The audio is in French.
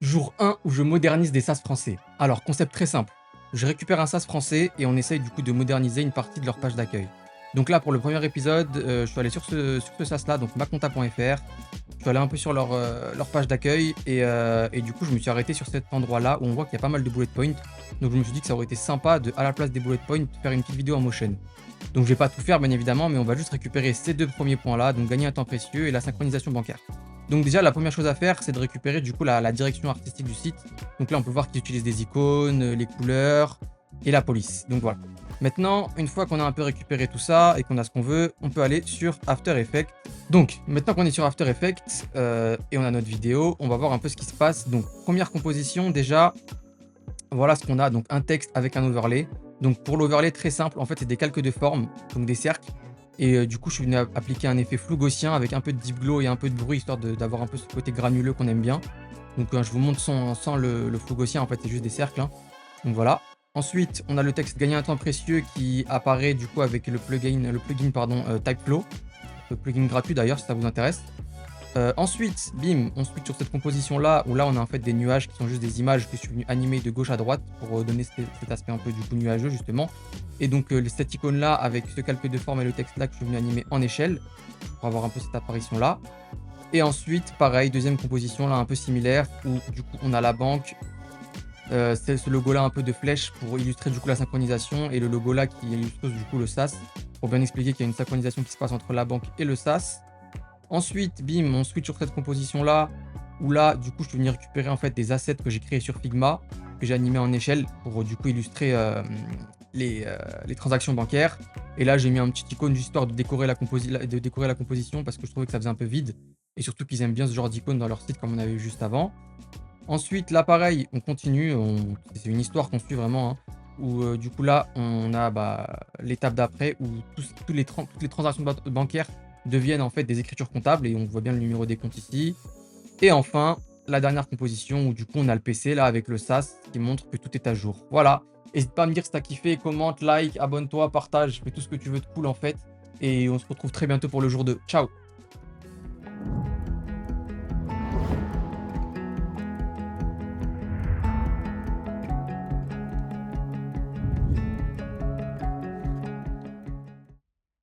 Jour 1 où je modernise des SaaS français. Alors, concept très simple. Je récupère un SaaS français et on essaye du coup de moderniser une partie de leur page d'accueil. Donc là, pour le premier épisode, je suis allé sur ce SaaS-là, donc maconta.fr. Je suis allé un peu sur leur page d'accueil et du coup, je me suis arrêté sur cet endroit-là où on voit qu'il y a pas mal de bullet points. Donc je me suis dit que ça aurait été sympa de, à la place des bullet points, faire une petite vidéo en motion. Donc je vais pas tout faire bien évidemment, mais on va juste récupérer ces deux premiers points-là, donc gagner un temps précieux et la synchronisation bancaire. Donc déjà, la première chose à faire, c'est de récupérer du coup la direction artistique du site. Donc là, on peut voir qu'ils utilisent des icônes, les couleurs et la police. Donc voilà. Maintenant, une fois qu'on a un peu récupéré tout ça et qu'on a ce qu'on veut, on peut aller sur After Effects. Donc, maintenant qu'on est sur After Effects et on a notre vidéo, on va voir un peu ce qui se passe. Donc, première composition, déjà, voilà ce qu'on a. Donc, un texte avec un overlay. Donc, pour l'overlay, très simple, en fait, c'est des calques de forme, donc des cercles. Et du coup, je suis venu appliquer un effet flou gaussien avec un peu de deep glow et un peu de bruit, histoire d'avoir un peu ce côté granuleux qu'on aime bien. Donc, je vous montre sans le flou gaussien, en fait, c'est juste des cercles, hein. Donc voilà. Ensuite, on a le texte gagner un temps précieux qui apparaît du coup avec le plugin pardon, Typeflow, le plugin gratuit d'ailleurs si ça vous intéresse. Ensuite, bim, on switch sur cette composition-là, où là on a en fait des nuages qui sont juste des images que je suis venu animer de gauche à droite pour donner cet aspect un peu du coup nuageux justement. Et donc cette icône-là avec ce calque de forme et le texte-là que je suis venu animer en échelle pour avoir un peu cette apparition-là. Et ensuite, pareil, deuxième composition là un peu similaire où du coup on a la banque, c'est ce logo-là un peu de flèche pour illustrer du coup la synchronisation et le logo là qui illustre du coup le SaaS pour bien expliquer qu'il y a une synchronisation qui se passe entre la banque et le SaaS. Ensuite, bim, on switch sur cette composition-là, où là, du coup, je suis venu récupérer en fait des assets que j'ai créés sur Figma, que j'ai animés en échelle pour du coup illustrer les transactions bancaires. Et là, j'ai mis un petit icône juste histoire de décorer de décorer la composition parce que je trouvais que ça faisait un peu vide. Et surtout qu'ils aiment bien ce genre d'icône dans leur site comme on avait vu juste avant. Ensuite, là, pareil, on continue. C'est une histoire qu'on suit vraiment, hein, où du coup, là, on a l'étape d'après où toutes les transactions bancaires deviennent en fait des écritures comptables et on voit bien le numéro des comptes ici. Et enfin, la dernière composition où du coup, on a le PC là avec le SaaS qui montre que tout est à jour. Voilà. N'hésite pas à me dire si t'as kiffé, commente, like, abonne-toi, partage, fais tout ce que tu veux de cool en fait. Et on se retrouve très bientôt pour le jour 2. Ciao!